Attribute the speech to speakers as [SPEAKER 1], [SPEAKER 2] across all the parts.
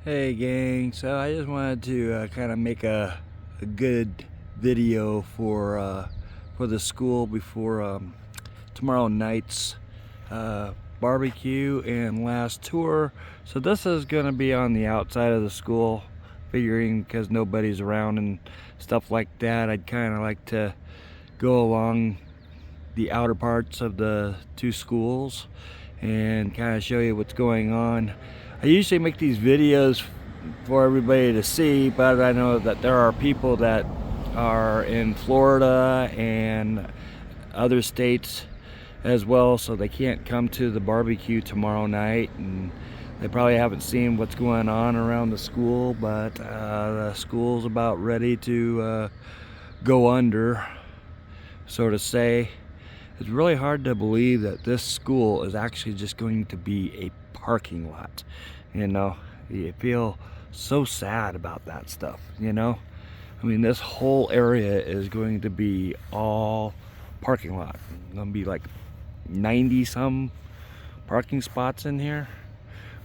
[SPEAKER 1] Hey gang, so I just wanted to kind of make a good video for the school before tomorrow night's barbecue and last tour. So this is going to be on the outside of the school, figuring because nobody's around and stuff like that. I'd kind of like to go along the outer parts of the two schools and kind of show you what's going on. I usually make these videos for everybody to see, but I know that there are people that are in Florida and other states as well, so they can't come to the barbecue tomorrow night, and they probably haven't seen what's going on around the school, but the school's about ready to go under, so to say. It's really hard to believe that this school is actually just going to be a parking lot. You know, you feel so sad about that stuff, you know? I mean, this whole area is going to be all parking lot. Gonna be like 90 some parking spots in here.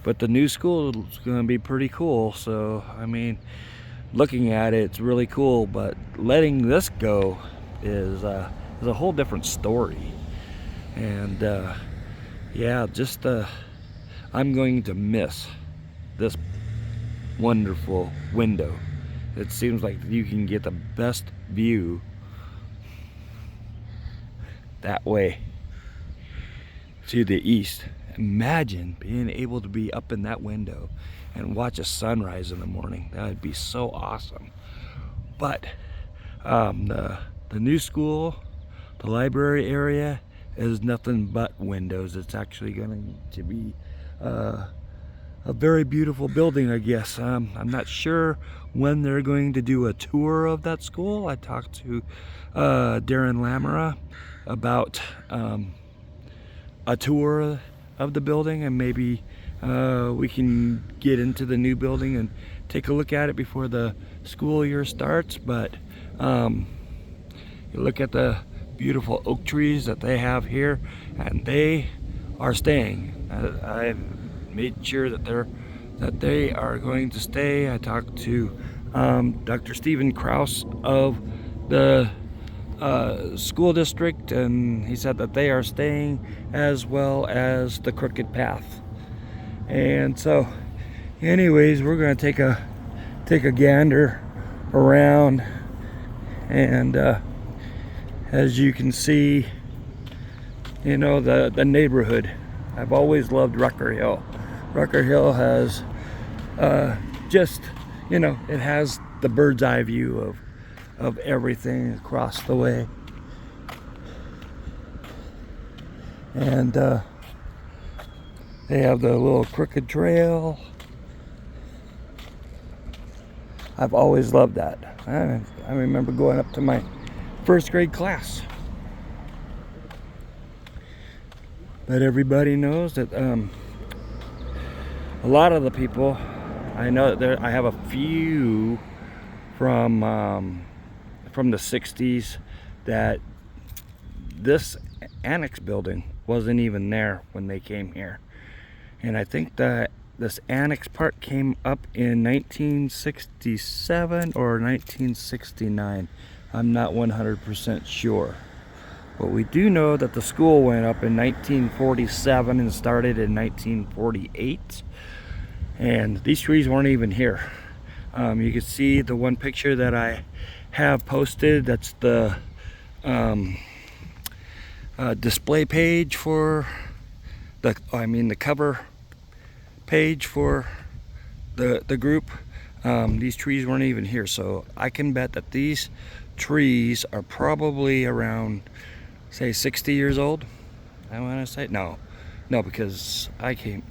[SPEAKER 1] But the new school is gonna be pretty cool. So, I mean, looking at it, it's really cool, but letting this go is a whole different story. And yeah, just I'm going to miss this wonderful window. It seems like you can get the best view that way to the east. Imagine being able to be up in that window and watch a sunrise in the morning. That would be so awesome. But the new school, the library area, is nothing but windows. It's actually going to be a very beautiful building, I guess. I'm not sure when they're going to do a tour of that school. I talked to Darren Lamera about a tour of the building, and maybe we can get into the new building and take a look at it before the school year starts. But you look at the beautiful oak trees that they have here, and they are staying. I made sure that they are going to stay. I talked to Dr. Stephen Kraus of the school district, and he said that they are staying, as well as the Crooked Path. And so anyways, we're going to take a gander around, and as you can see, you know, the neighborhood. I've always loved Rucker Hill. Rucker Hill has just, you know, it has the bird's eye view of everything across the way. And they have the little crooked trail. I've always loved that. I remember going up to my first grade class. But everybody knows that a lot of the people, I know that I have a few from the 60s, that this annex building wasn't even there when they came here. And I think that this annex part came up in 1967 or 1969. I'm not 100% sure. But we do know that the school went up in 1947 and started in 1948. And these trees weren't even here. You can see the one picture that I have posted. That's the display page for the cover page for the group. These trees weren't even here, so I can bet that these trees are probably around, say, 60 years old. I want to say no, because I'd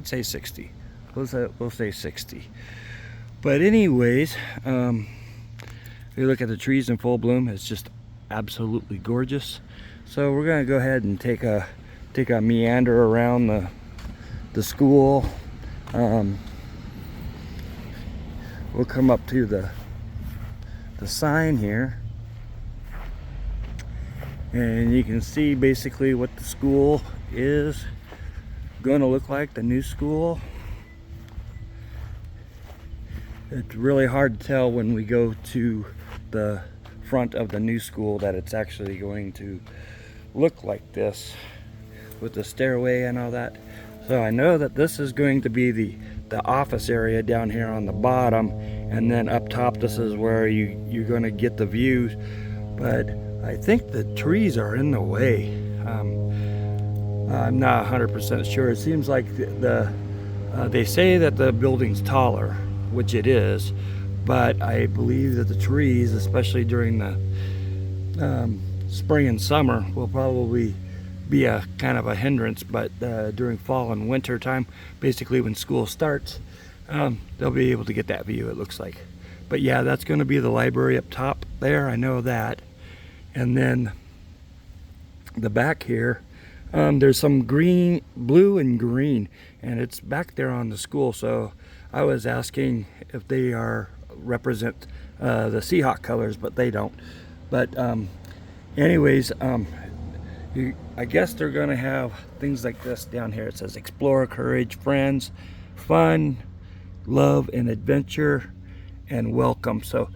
[SPEAKER 1] say 60. We'll say 60. But anyways, if you look at the trees in full bloom, it's just absolutely gorgeous. So we're gonna go ahead and take a meander around the school. We'll come up to the sign here, and you can see basically what the school is going to look like, the new school. It's really hard to tell when we go to the front of the new school that it's actually going to look like this with the stairway and all that. So I know that this is going to be the office area down here on the bottom, and then up top this is where you're going to get the views. But I think the trees are in the way. I'm not 100% sure. It seems like they say that the building's taller, which it is, but I believe that the trees, especially during the spring and summer, will probably be a kind of a hindrance. But during fall and winter time, basically when school starts, they'll be able to get that view, it looks like. But yeah, that's going to be the library up top there, I know that. And then the back here, there's some green, blue and green, and it's back there on the school. So I was asking if they represent the Seahawk colors, but they don't. But anyways, I guess they're gonna have things like this down here. It says explore, courage, friends, fun, love, and adventure, and welcome. So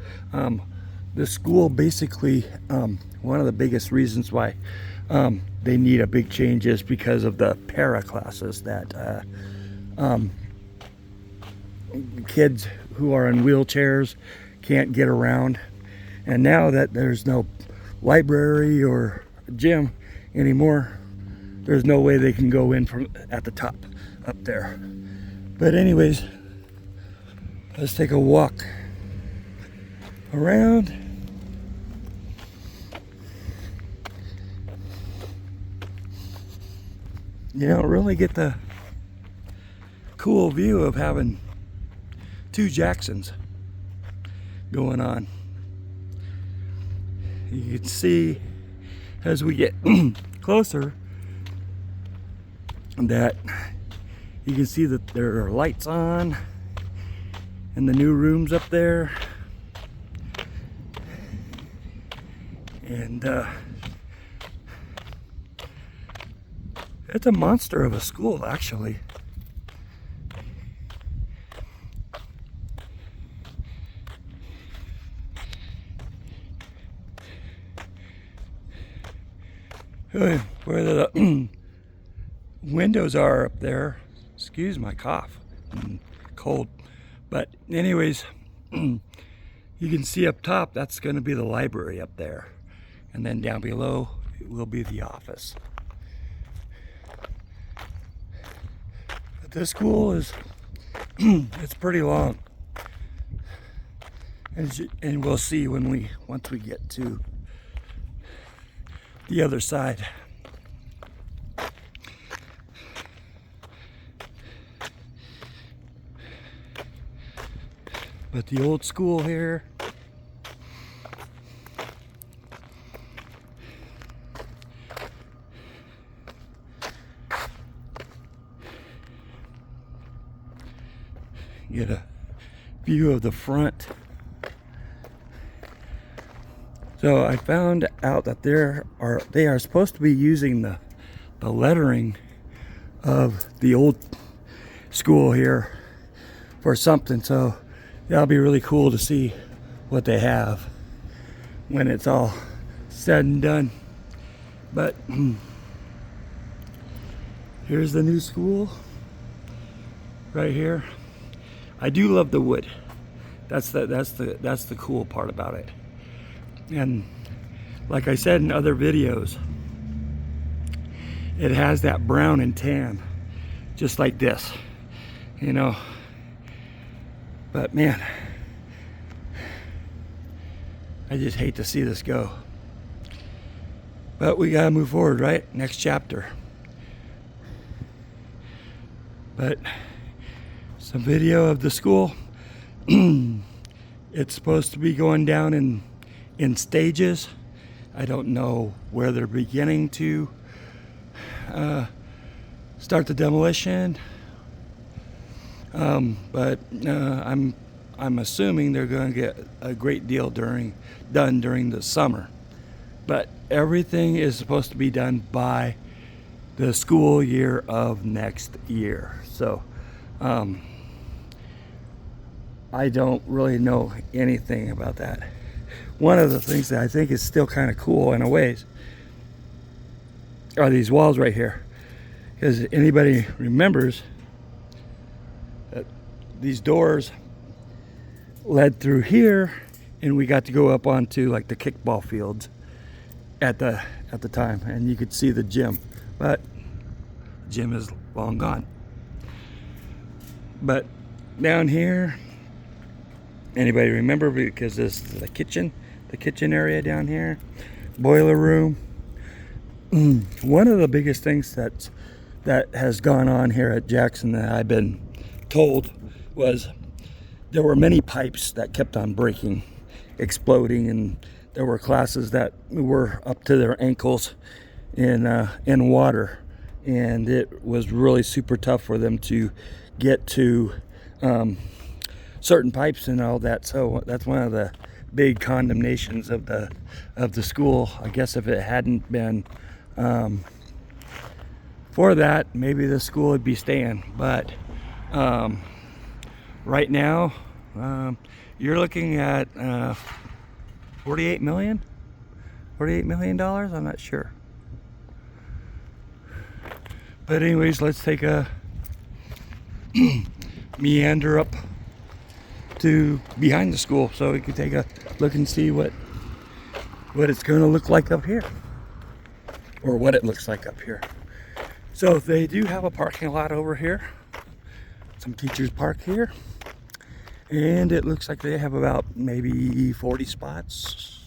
[SPEAKER 1] the school basically, one of the biggest reasons why they need a big change is because of the para classes that kids who are in wheelchairs can't get around. And now that there's no library or gym anymore, there's no way they can go in from at the top up there. But anyways, let's take a walk around. You don't really get the cool view of having two Jacksons going on. You can see as we get closer that you can see that there are lights on in the new rooms up there. And it's a monster of a school, actually. Where the windows are up there, excuse my cough, I'm cold. But anyways, you can see up top, that's going to be the library up there. And then down below, it will be the office. But this school is, it's pretty long. And we'll see once we get to the other side. But the old school here, get a view of the front. So I found out that they are supposed to be using the lettering of the old school here for something. So that'll be really cool to see what they have when it's all said and done. But here's the new school right here. I do love the wood. That's the cool part about it. And like I said in other videos, it has that brown and tan, just like this, you know. But man, I just hate to see this go. But we gotta move forward, right? Next chapter. But some video of the school. It's supposed to be going down in stages. I don't know where they're beginning to start the demolition, but I'm assuming they're going to get a great deal done during the summer. But everything is supposed to be done by the school year of next year. So I don't really know anything about that. One of the things that I think is still kind of cool in a ways are these walls right here. Because anybody remembers that these doors led through here, and we got to go up onto like the kickball fields at the time, and you could see the gym, but the gym is long gone. But down here, anybody remember, because this is the kitchen area down here, boiler room. One of the biggest things that has gone on here at Jackson that I've been told was there were many pipes that kept on breaking, exploding, and there were classes that were up to their ankles in water, and it was really super tough for them to get to certain pipes and all that. So that's one of the big condemnations of the school. I guess if it hadn't been for that, maybe the school would be staying. But right now, you're looking at $48 million. I'm not sure. But anyways, let's take a meander up to behind the school so we can take a look and see what it's going to look like up here, or what it looks like up here. So they do have a parking lot over here. Some teachers park here, and it looks like they have about maybe 40 spots.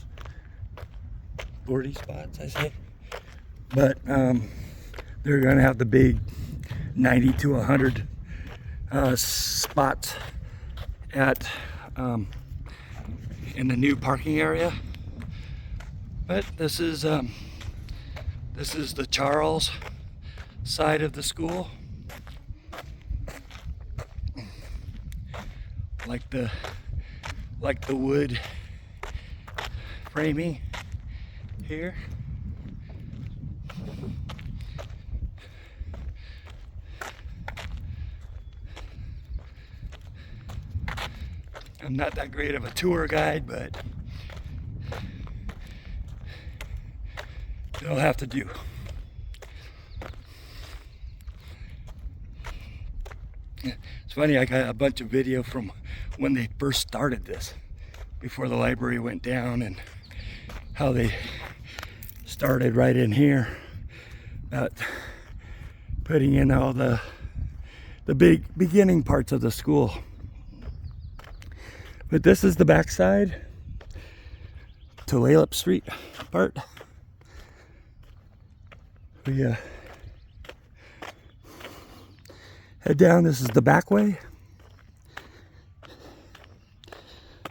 [SPEAKER 1] 40 spots, I say. But they're going to have the big 90 to 100 spots at in the new parking area. But this is the Charles side of the school. Like the wood framing here. I'm not that great of a tour guide, but it'll have to do. It's funny, I got a bunch of video from when they first started this, before the library went down, and how they started right in here, about putting in all the big beginning parts of the school. But this is the backside, Tulalip Street part. We head down. This is the back way.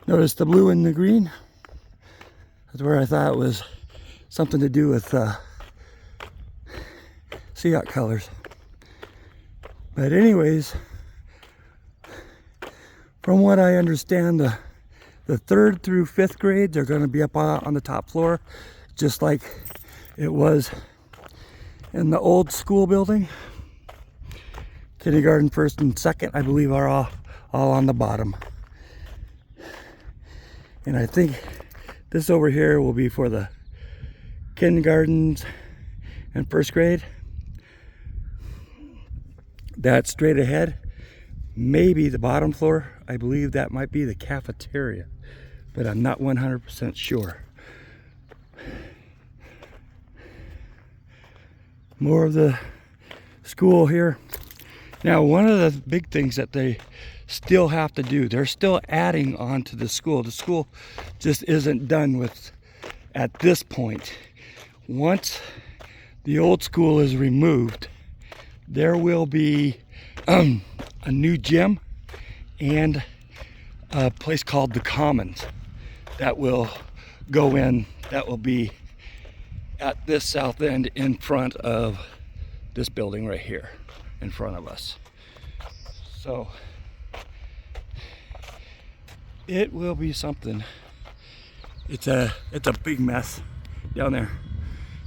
[SPEAKER 1] Notice the blue and the green. That's where I thought it was something to do with Seahawk colors. But anyways, from what I understand, the 3rd through 5th grades are going to be up on the top floor, just like it was in the old school building. Kindergarten, 1st and 2nd, I believe, are all on the bottom. And I think this over here will be for the kindergartens and 1st grade. That's straight ahead. Maybe the bottom floor, I believe that might be the cafeteria, but I'm not 100% sure. More of the school here. Now, one of the big things that they still have to do, they're still adding on to the school. The school just isn't done with at this point. Once the old school is removed, there will be a new gym and a place called the Commons that will go in, that will be at this south end in front of this building right here in front of us. So it will be something. It's a big mess down there.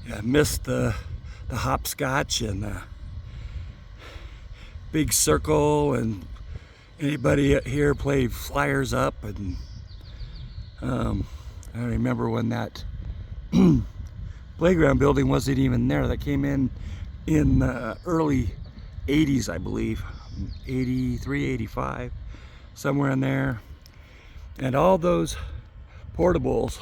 [SPEAKER 1] Yeah, I missed the hopscotch and the big circle and Anybody here play Flyers Up? And I remember when that playground building wasn't even there. That came in the early 80s, I believe, 83, 85, somewhere in there. And all those portables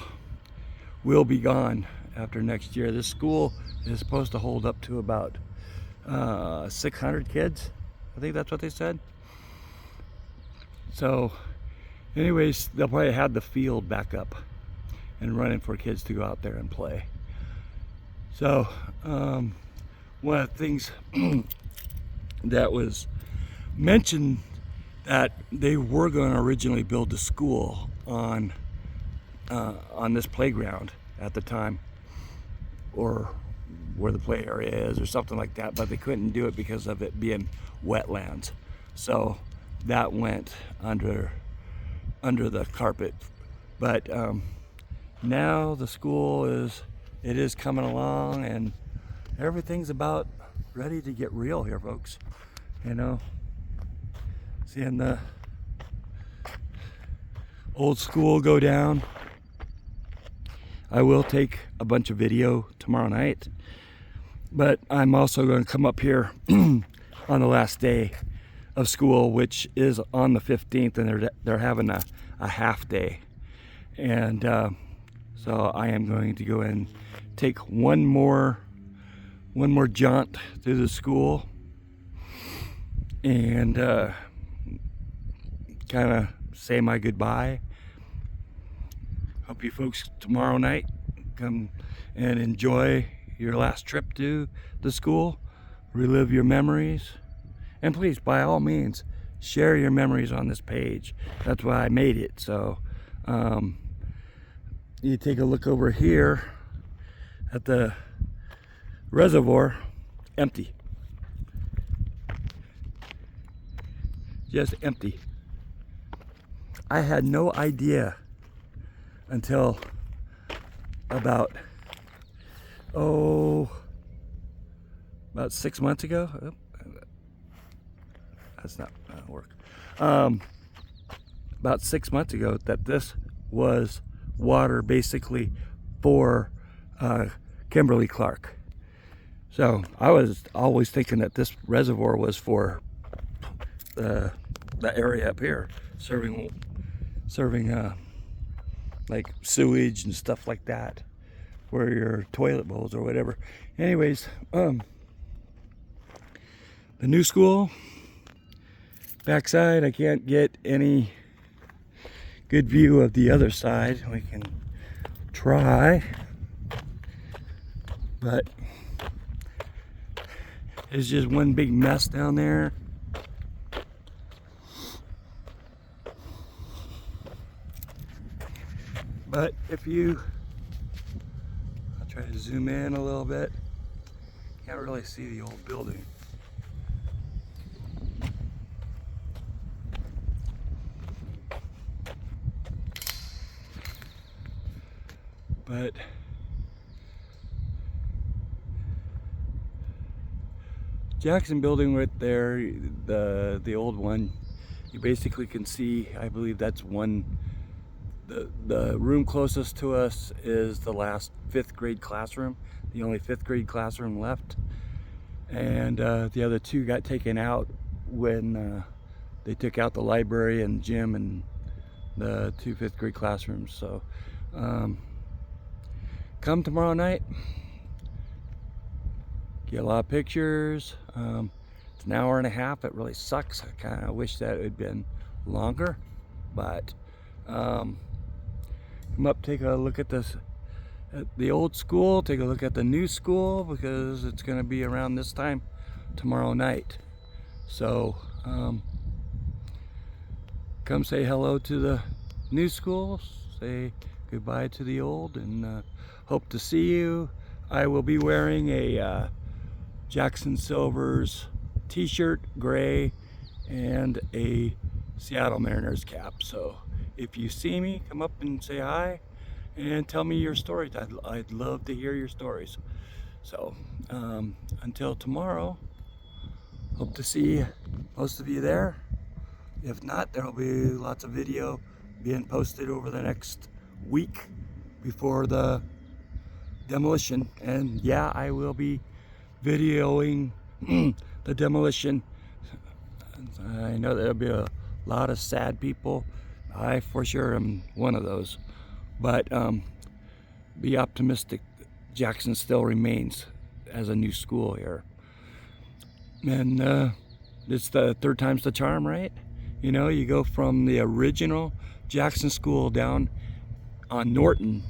[SPEAKER 1] will be gone after next year. This school is supposed to hold up to about 600 kids. I think that's what they said. So anyways, they'll probably have the field back up and running for kids to go out there and play. So one of the things that was mentioned, that they were going to originally build a school on this playground at the time, or where the play area is or something like that, but they couldn't do it because of it being wetlands. So that went under the carpet. But now the school is coming along, and everything's about ready to get real here, folks. You know, seeing the old school go down. I will take a bunch of video tomorrow night, but I'm also going to come up here on the last day of school, which is on the 15th, and they're having a half day. And so I am going to go and take one more jaunt through the school and kind of say my goodbye. Hope you folks tomorrow night come and enjoy your last trip to the school, relive your memories, and please, by all means, share your memories on this page. That's why I made it. So you take a look over here at the reservoir, empty. Just empty. I had no idea until about 6 months ago. That's not gonna work. About 6 months ago, that this was water basically for Kimberly Clark. So I was always thinking that this reservoir was for the area up here, serving like sewage and stuff like that, for your toilet bowls or whatever. Anyways, the new school backside, I can't get any good view of the other side. We can try, but it's just one big mess down there. But if I'll try to zoom in a little bit. Can't really see the old building. But Jackson building right there, the old one, you basically can see, I believe that's the room closest to us is the last 5th grade classroom, the only 5th grade classroom left. And the other two got taken out when they took out the library and gym and the 2 5th grade classrooms. So come tomorrow night, get a lot of pictures. It's an hour and a half. It really sucks. I kind of wish that it had been longer, but come up, take a look at this, at the old school, take a look at the new school, because it's going to be around this time tomorrow night. So come say hello to the new school, say goodbye to the old, and hope to see you. I will be wearing a Jackson Silvers t-shirt, gray, and a Seattle Mariners cap. So if you see me, come up and say hi and tell me your stories. I'd love to hear your stories. So until tomorrow, hope to see most of you there, If not, there'll be lots of video being posted over the next week before the demolition. And yeah, I will be videoing the demolition. I know there'll be a lot of sad people. I for sure am one of those. But be optimistic. Jackson still remains as a new school here. And it's the third time's the charm, right? You know, you go from the original Jackson School down on Norton.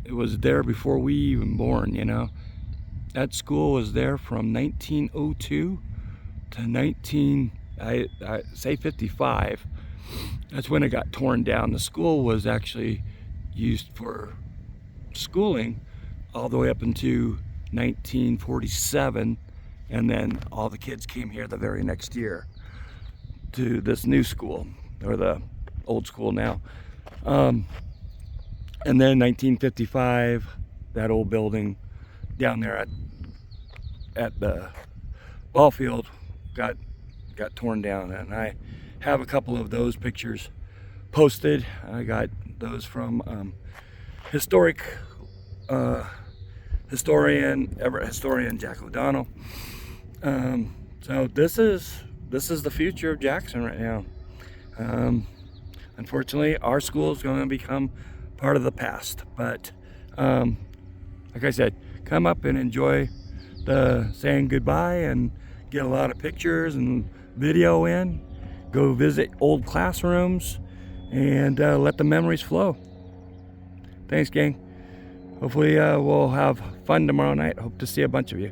[SPEAKER 1] It was there before we even born, you know. That school was there from 1902 to I say 55. That's when it got torn down. The school was actually used for schooling all the way up into 1947, and then all the kids came here the very next year to this new school, or the old school now. And then 1955, that old building down there at the ball field got torn down, and I have a couple of those pictures posted. I got those from Everett historian Jack O'Donnell. So this is the future of Jackson right now. Unfortunately, our school is going to become part of the past, but like I said, come up and enjoy the saying goodbye and get a lot of pictures and video in. Go visit old classrooms and let the memories flow. Thanks, gang. Hopefully we'll have fun tomorrow night. Hope to see a bunch of you.